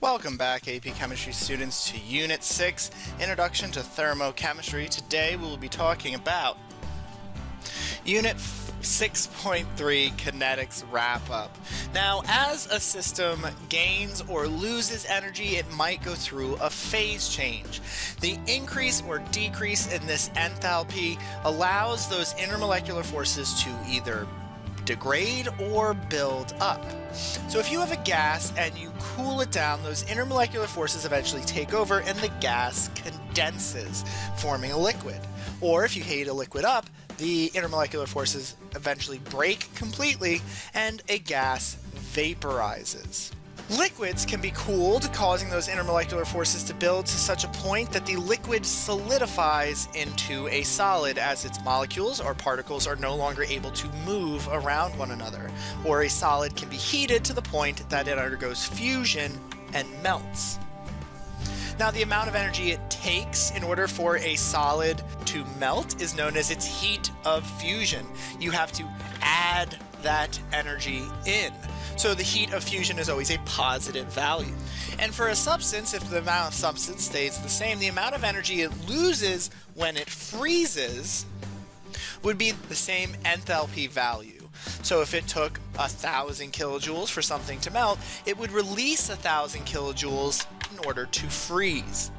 Welcome back, AP Chemistry students, to Unit 6, Introduction to Thermochemistry. Today we will be talking about Unit 6.3, Kinetics Wrap-Up. Now, as a system gains or loses energy, it might go through a phase change. The increase or decrease in this enthalpy allows those intermolecular forces to either degrade or build up. So if you have a gas and you cool it down, those intermolecular forces eventually take over and the gas condenses, forming a liquid. Or if you heat a liquid up, the intermolecular forces eventually break completely and a gas vaporizes. Liquids can be cooled, causing those intermolecular forces to build to such a point that the liquid solidifies into a solid as its molecules or particles are no longer able to move around one another. Or a solid can be heated to the point that it undergoes fusion and melts. Now, the amount of energy it takes in order for a solid to melt is known as its heat of fusion. You have to add that energy in. So the heat of fusion is always a positive value. And for a substance, if the amount of substance stays the same, the amount of energy it loses when it freezes would be the same enthalpy value. So if it took 1,000 kilojoules for something to melt, it would release 1,000 kilojoules in order to freeze.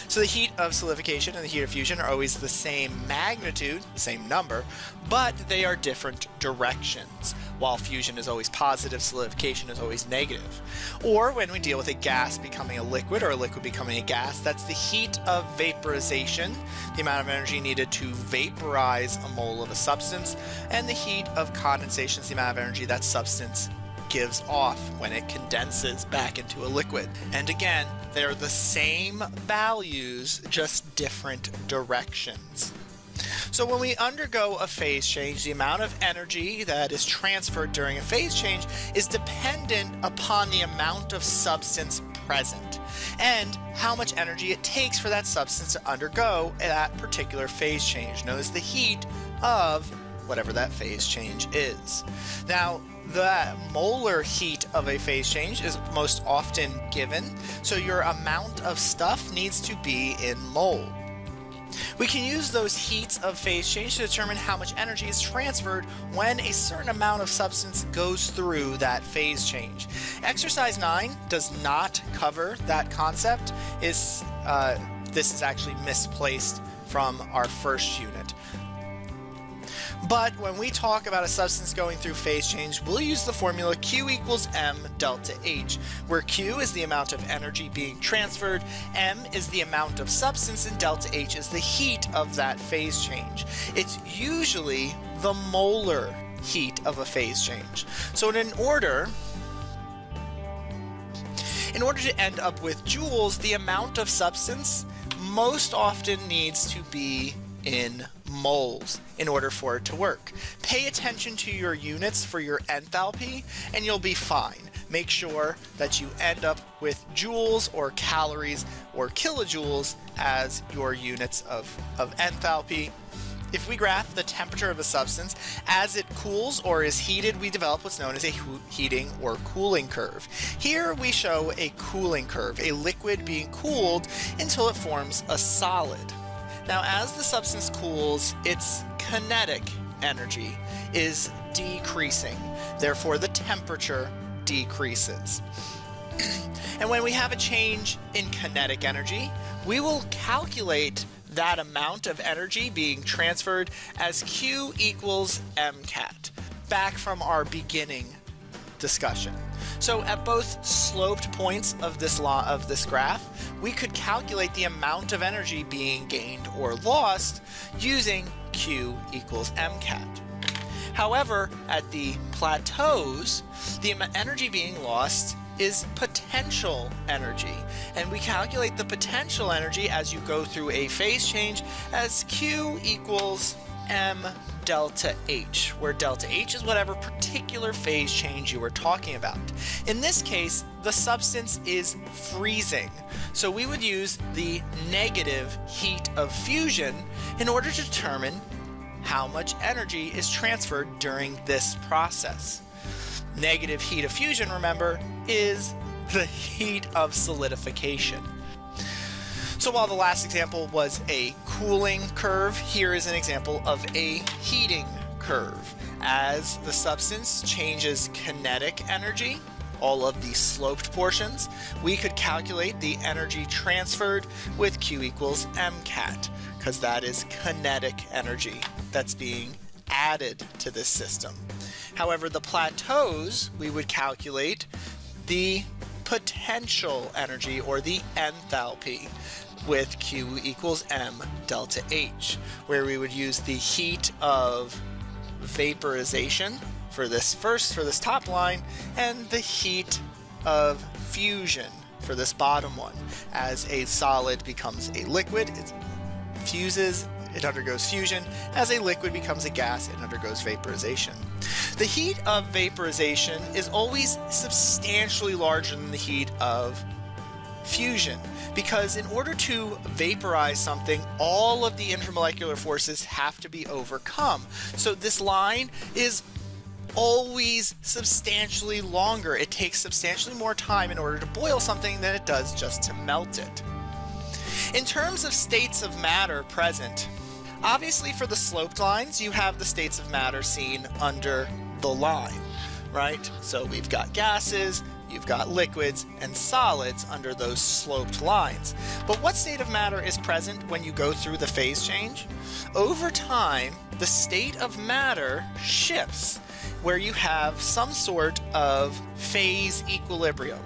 So the heat of solidification and the heat of fusion are always the same magnitude, the same number, but they are different directions. While fusion is always positive, solidification is always negative. Or when we deal with a gas becoming a liquid or a liquid becoming a gas, that's the heat of vaporization, the amount of energy needed to vaporize a mole of a substance, and the heat of condensation is the amount of energy that substance gives off when it condenses back into a liquid. And again, they're the same values, just different directions. So when we undergo a phase change, the amount of energy that is transferred during a phase change is dependent upon the amount of substance present and how much energy it takes for that substance to undergo that particular phase change, known as the heat of whatever that phase change is. Now, the molar heat of a phase change is most often given, so your amount of stuff needs to be in mole. We can use those heats of phase change to determine how much energy is transferred when a certain amount of substance goes through that phase change. Exercise 9 does not cover that concept. This is actually misplaced from our first unit. But when we talk about a substance going through phase change, we'll use the formula Q equals M delta H, where Q is the amount of energy being transferred, M is the amount of substance, and delta H is the heat of that phase change. It's usually the molar heat of a phase change. So in order to end up with joules, the amount of substance most often needs to be in moles in order for it to work. Pay attention to your units for your enthalpy and you'll be fine. Make sure that you end up with joules or calories or kilojoules as your units of enthalpy. If we graph the temperature of a substance as it cools or is heated, we develop what's known as a heating or cooling curve. Here we show a cooling curve, a liquid being cooled until it forms a solid. Now, as the substance cools, its kinetic energy is decreasing. Therefore, the temperature decreases. And when we have a change in kinetic energy, we will calculate that amount of energy being transferred as Q equals MCAT, back from our beginning discussion. So at both sloped points of this graph, we could calculate the amount of energy being gained or lost using Q equals MCAT. However, at the plateaus, the energy being lost is potential energy, and we calculate the potential energy as you go through a phase change as Q equals M delta H, where delta H is whatever particular phase change you were talking about. In this case, the substance is freezing, so we would use the negative heat of fusion in order to determine how much energy is transferred during this process. Negative heat of fusion, remember, is the heat of solidification. So while the last example was a cooling curve, here is an example of a heating curve. As the substance changes kinetic energy, all of the sloped portions, we could calculate the energy transferred with Q equals MCAT, because that is kinetic energy that's being added to this system. However, the plateaus, we would calculate the potential energy, or the enthalpy, with Q equals M delta H, where we would use the heat of vaporization for this top line, and the heat of fusion for this bottom one. As a solid becomes a liquid, it fuses, it undergoes fusion. As a liquid becomes a gas, it undergoes vaporization. The heat of vaporization is always substantially larger than the heat of fusion, because in order to vaporize something, all of the intermolecular forces have to be overcome. So this line is always substantially longer. It takes substantially more time in order to boil something than it does just to melt it. In terms of states of matter present, obviously for the sloped lines, you have the states of matter seen under the line, right? So we've got gases, you've got liquids, and solids under those sloped lines. But what state of matter is present when you go through the phase change? Over time, the state of matter shifts, where you have some sort of phase equilibrium,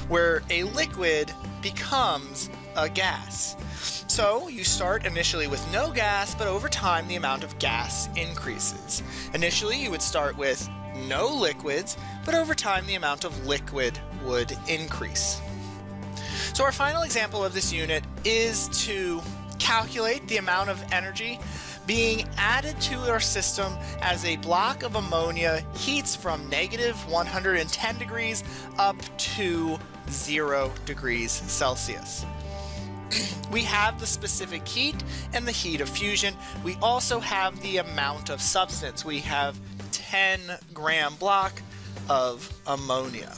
where a liquid becomes a gas. So you start initially with no gas, but over time the amount of gas increases. Initially you would start with no liquids, but over time the amount of liquid would increase. So our final example of this unit is to calculate the amount of energy being added to our system as a block of ammonia heats from negative 110 degrees up to 0 degrees Celsius. We have the specific heat and the heat of fusion. We also have the amount of substance. We have 10-gram block of ammonia.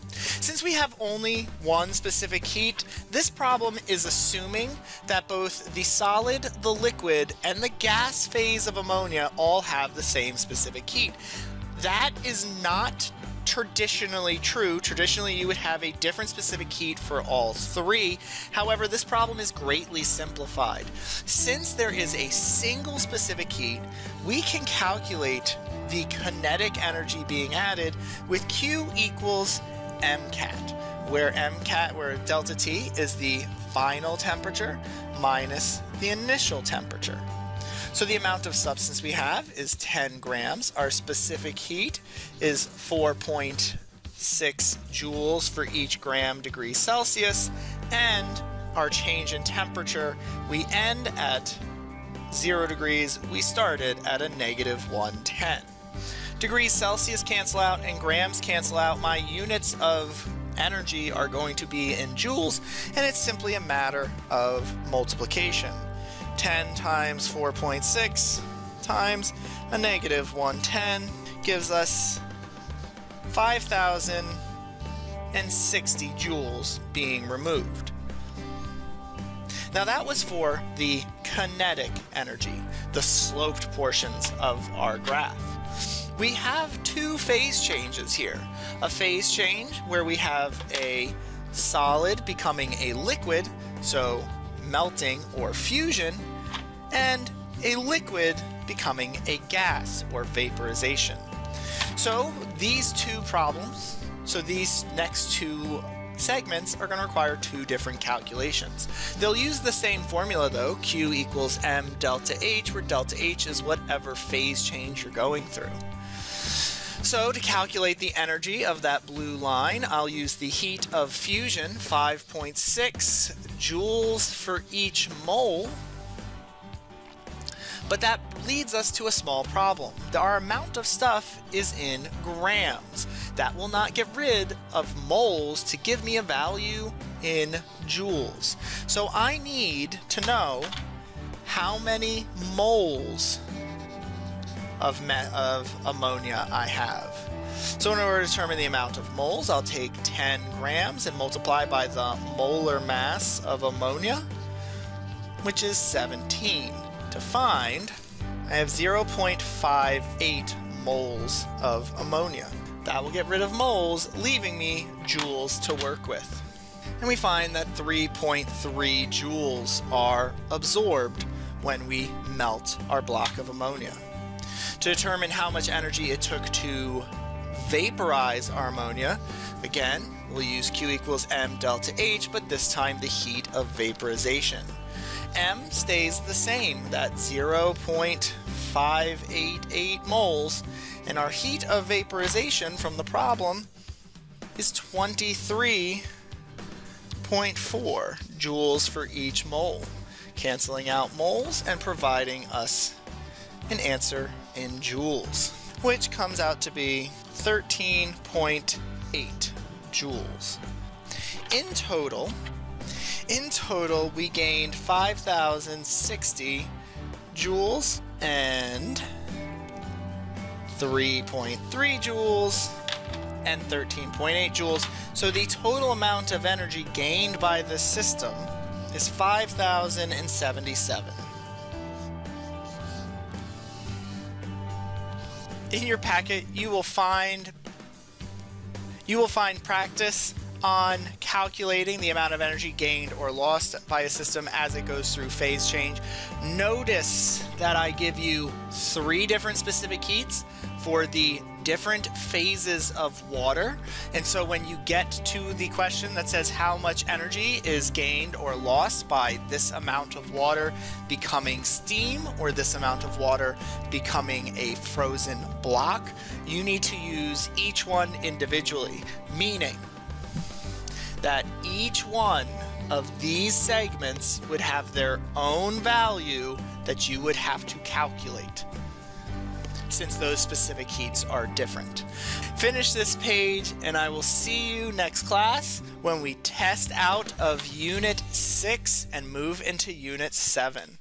Since we have only one specific heat, this problem is assuming that both the solid, the liquid, and the gas phase of ammonia all have the same specific heat. That is not traditionally true. Traditionally, you would have a different specific heat for all three. However, this problem is greatly simplified. Since there is a single specific heat, we can calculate the kinetic energy being added with Q equals MCAT, where delta T is the final temperature minus the initial temperature. So the amount of substance we have is 10 grams. Our specific heat is 4.6 joules for each gram degree Celsius, and our change in temperature, we end at 0 degrees. We started at a negative 110. Degrees Celsius cancel out and grams cancel out. My units of energy are going to be in joules, and it's simply a matter of multiplication. 10 times 4.6 times a negative 110 gives us 5,060 joules being removed. Now that was for the kinetic energy, the sloped portions of our graph. We have two phase changes here. A phase change where we have a solid becoming a liquid, so melting or fusion, and a liquid becoming a gas or vaporization. So these two problems, these next two segments are going to require two different calculations. They'll use the same formula though, Q equals M delta H, where delta H is whatever phase change you're going through. So to calculate the energy of that blue line, I'll use the heat of fusion, 5.6 joules for each mole. But that leads us to a small problem. Our amount of stuff is in grams. That will not get rid of moles to give me a value in joules. So I need to know how many moles of ammonia I have. So in order to determine the amount of moles, I'll take 10 grams and multiply by the molar mass of ammonia, which is 17. To find, I have 0.58 moles of ammonia. That will get rid of moles, leaving me joules to work with. And we find that 3.3 joules are absorbed when we melt our block of ammonia. To determine how much energy it took to vaporize our ammonia, again, we'll use Q equals M delta H, but this time the heat of vaporization. M stays the same, that 0.588 moles, and our heat of vaporization from the problem is 23.4 joules for each mole, canceling out moles and providing us an answer in joules, which comes out to be 13.8 joules. In total, we gained 5,060 joules and 3.3 joules and 13.8 joules. So the total amount of energy gained by this system is 5,077. In your packet, you will find practice on calculating the amount of energy gained or lost by a system as it goes through phase change. Notice that I give you 3 different specific heats for the different phases of water. And so when you get to the question that says how much energy is gained or lost by this amount of water becoming steam or this amount of water becoming a frozen block, you need to use each one individually, meaning that each one of these segments would have their own value that you would have to calculate, since those specific heats are different. Finish this page and I will see you next class when we test out of Unit 6 and move into Unit 7.